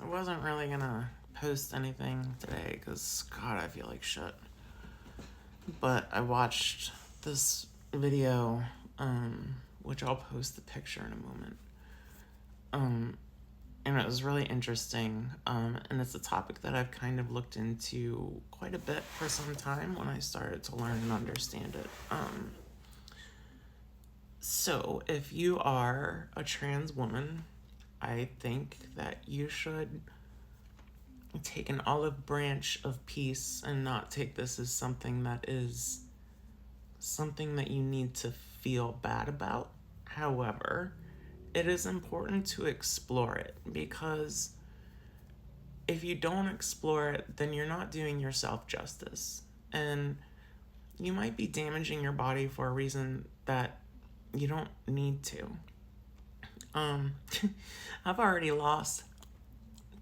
wasn't really gonna post anything today because, God, I feel like shit. But I watched this video, which I'll post the picture in a moment. And it was really interesting. And it's a topic that I've kind of looked into quite a bit for some time when I started to learn and understand it. So if you are a trans woman, I think that you should take an olive branch of peace and not take this as something that you need to feel bad about. However, it is important to explore it, because if you don't explore it, then you're not doing yourself justice. And you might be damaging your body for a reason that you don't need to. I've already lost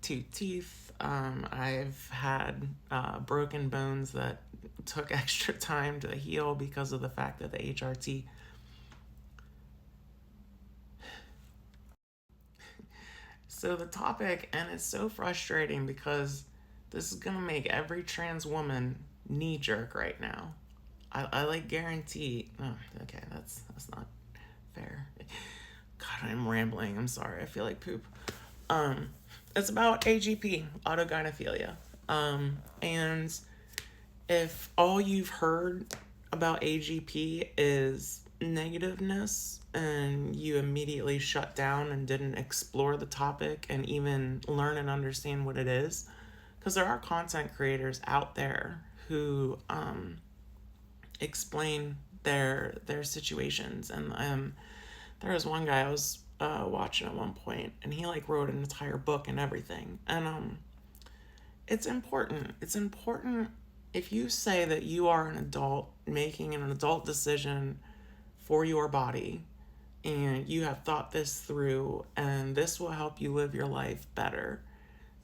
2 teeth. I've had broken bones that took extra time to heal because of the fact that the HRT. So the topic, and it's so frustrating because this is gonna make every trans woman knee jerk right now. I like guarantee. Oh, okay, that's not fair. God, I'm rambling. I'm sorry. I feel like poop. It's about AGP, autogynephilia. And if all you've heard about AGP is negativeness and you immediately shut down and didn't explore the topic and even learn and understand what it is, because there are content creators out there who explain their situations. And there was one guy I was watching at one point, and he like wrote an entire book and everything. And it's important. It's important if you say that you are an adult making an adult decision for your body, and you have thought this through, and this will help you live your life better,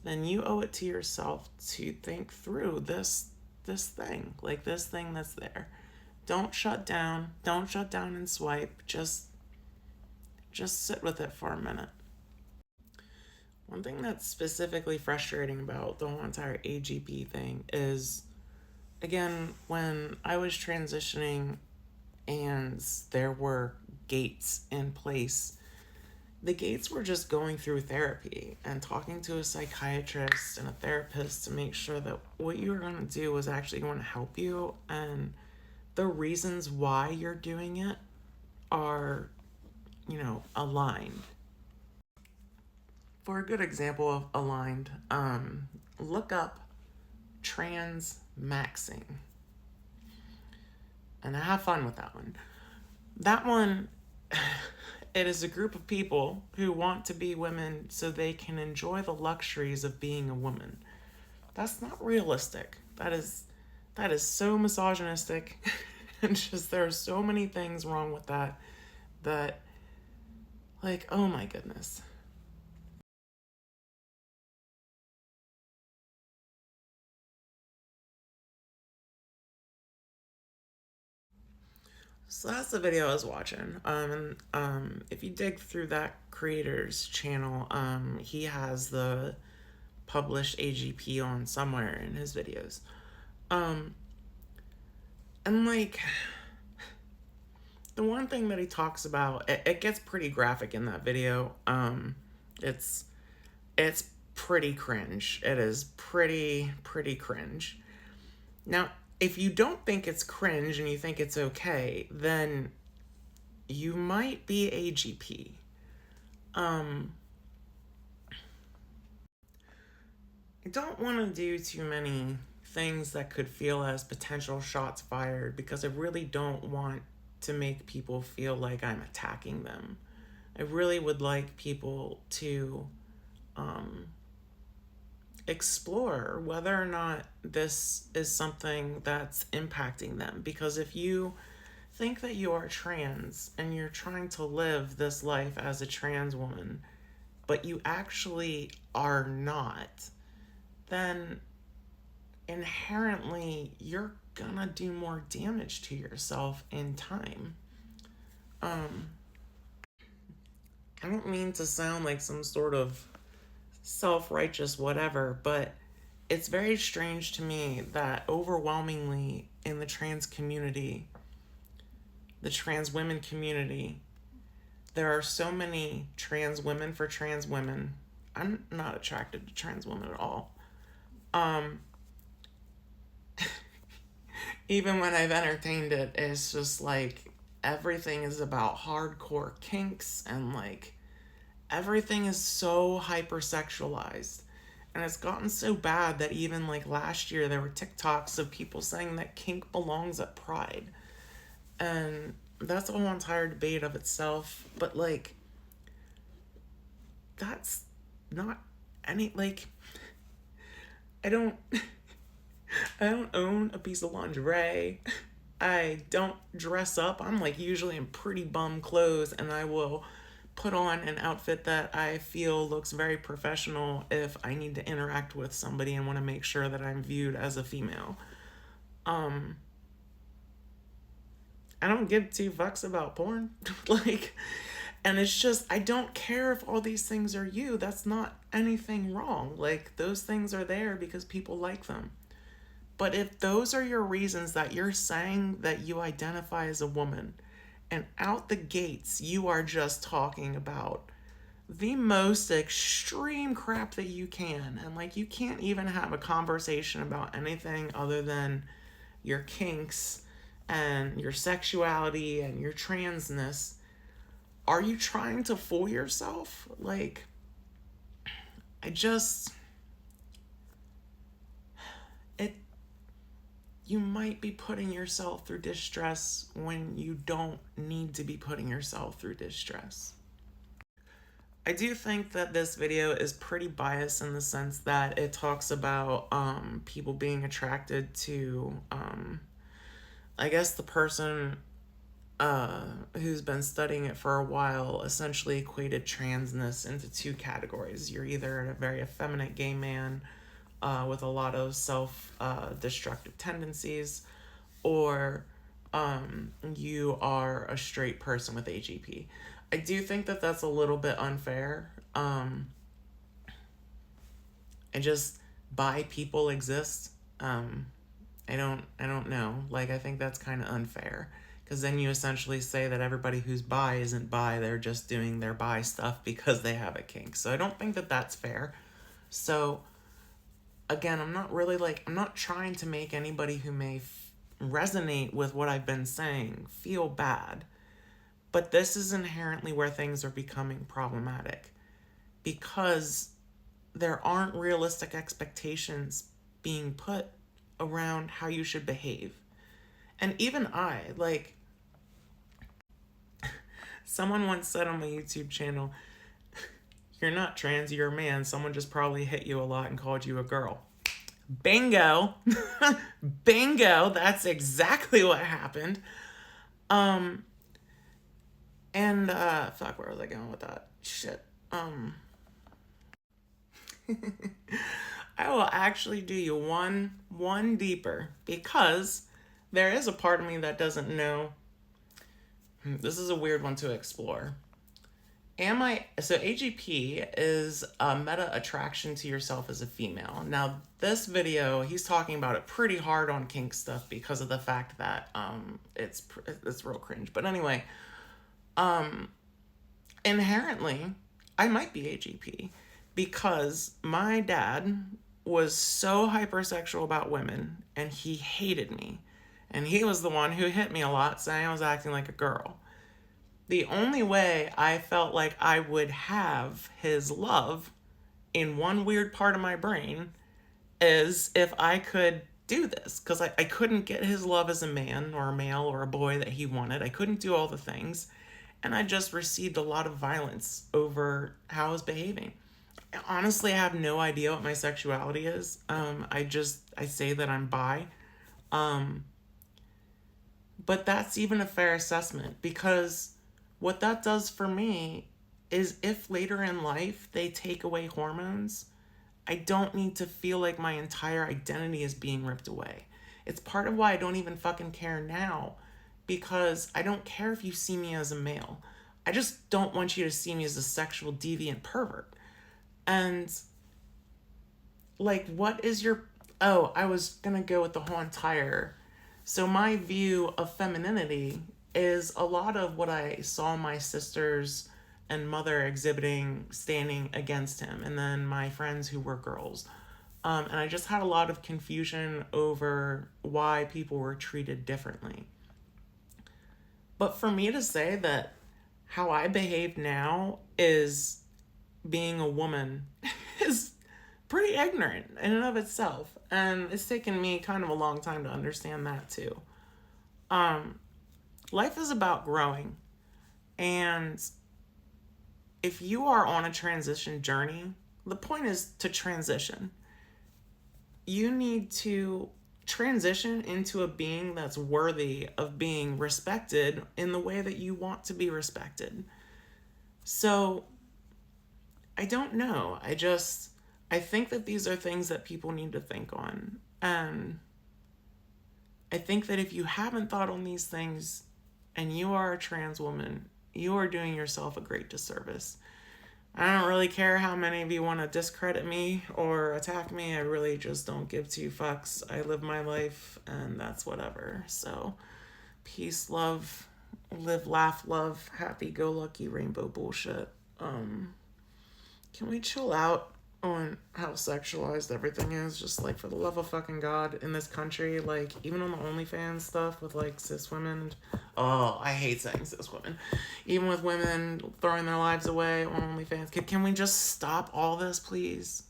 then you owe it to yourself to think through this thing, like this thing that's there. Don't shut down and swipe. Just sit with it for a minute. One thing that's specifically frustrating about the whole entire AGP thing is, again, when I was transitioning and there were gates in place, the gates were just going through therapy and talking to a psychiatrist and a therapist to make sure that what you were going to do was actually going to help you, and the reasons why you're doing it are, aligned. For a good example of aligned, look up trans maxing and have fun with that one. That one, it is a group of people who want to be women so they can enjoy the luxuries of being a woman. That's not realistic. That is so misogynistic. And just, there are so many things wrong with that, like, oh my goodness. So that's the video I was watching. If you dig through that creator's channel, he has the published AGP on somewhere in his videos. And like, the one thing that he talks about, it gets pretty graphic in that video. It's pretty cringe. It is pretty cringe. Now, if you don't think it's cringe and you think it's okay, then you might be AGP. I don't want to do too many things that could feel as potential shots fired, because I really don't want to make people feel like I'm attacking them. I really would like people to explore whether or not this is something that's impacting them. Because if you think that you are trans and you're trying to live this life as a trans woman, but you actually are not, then inherently you're gonna do more damage to yourself in time. I don't mean to sound like some sort of self-righteous, whatever, but it's very strange to me that overwhelmingly in the trans community, the trans women community, there are so many trans women for trans women. I'm not attracted to trans women at all. Um, Even when I've entertained it, it's just like everything is about hardcore kinks and like everything is so hypersexualized. And it's gotten so bad that even like last year there were TikToks of people saying that kink belongs at Pride. And that's a whole entire debate of itself. But like, that's not any, like, I don't. I don't own a piece of lingerie. I don't dress up. I'm like usually in pretty bum clothes, and I will put on an outfit that I feel looks very professional if I need to interact with somebody and want to make sure that I'm viewed as a female. Um I don't give two fucks about porn. Like, and it's just, I don't care if all these things are you. That's not anything wrong. Like, those things are there because people like them. But if those are your reasons that you're saying that you identify as a woman, and out the gates you are just talking about the most extreme crap that you can, and like you can't even have a conversation about anything other than your kinks and your sexuality and your transness, are you trying to fool yourself? Like, I just, it, you might be putting yourself through distress when you don't need to be putting yourself through distress. I do think that this video is pretty biased in the sense that it talks about people being attracted to, I guess the person who's been studying it for a while essentially equated transness into two categories. You're either a very effeminate gay man with a lot of self-destructive tendencies, or you are a straight person with AGP. I do think that that's a little bit unfair. I just, bi people exist. I don't know. Like, I think that's kind of unfair. Because then you essentially say that everybody who's bi isn't bi, they're just doing their bi stuff because they have a kink. So I don't think that that's fair. So, again, I'm not trying to make anybody who may resonate with what I've been saying feel bad. But this is inherently where things are becoming problematic. Because there aren't realistic expectations being put around how you should behave. And even someone once said on my YouTube channel, you're not trans, you're a man. Someone just probably hit you a lot and called you a girl. Bingo. Bingo. That's exactly what happened. Fuck, where was I going with that? Shit. I will actually do you one deeper, because there is a part of me that doesn't know. This is a weird one to explore. So AGP is a meta attraction to yourself as a female. Now, this video, he's talking about it pretty hard on kink stuff because of the fact that it's real cringe. But anyway, inherently, I might be AGP because my dad was so hypersexual about women and he hated me. And he was the one who hit me a lot, saying I was acting like a girl. The only way I felt like I would have his love in one weird part of my brain is if I could do this. Because I couldn't get his love as a man or a male or a boy that he wanted. I couldn't do all the things. And I just received a lot of violence over how I was behaving. Honestly, I have no idea what my sexuality is. I say that I'm bi. But that's even a fair assessment, because what that does for me is if later in life they take away hormones, I don't need to feel like my entire identity is being ripped away. It's part of why I don't even fucking care now, because I don't care if you see me as a male. I just don't want you to see me as a sexual deviant pervert. And like, what is your. Oh, I was gonna go with the whole entire. So, my view of femininity is a lot of what I saw my sisters and mother exhibiting standing against him, and then my friends who were girls. And I just had a lot of confusion over why people were treated differently. But for me to say that how I behave now is being a woman is pretty ignorant in and of itself. And it's taken me kind of a long time to understand that too. Life is about growing. And if you are on a transition journey, the point is to transition. You need to transition into a being that's worthy of being respected in the way that you want to be respected. So, I don't know. I think that these are things that people need to think on. And I think that if you haven't thought on these things and you are a trans woman, you are doing yourself a great disservice. I don't really care how many of you want to discredit me or attack me. I really just don't give two fucks. I live my life and that's whatever. So, peace, love, live, laugh, love, happy go lucky rainbow bullshit. Can we chill out on how sexualized everything is? Just like, for the love of fucking God, in this country, like, even on the OnlyFans stuff with like cis women. Oh, I hate saying cis women. Even with women throwing their lives away on OnlyFans. Can we just stop all this, please?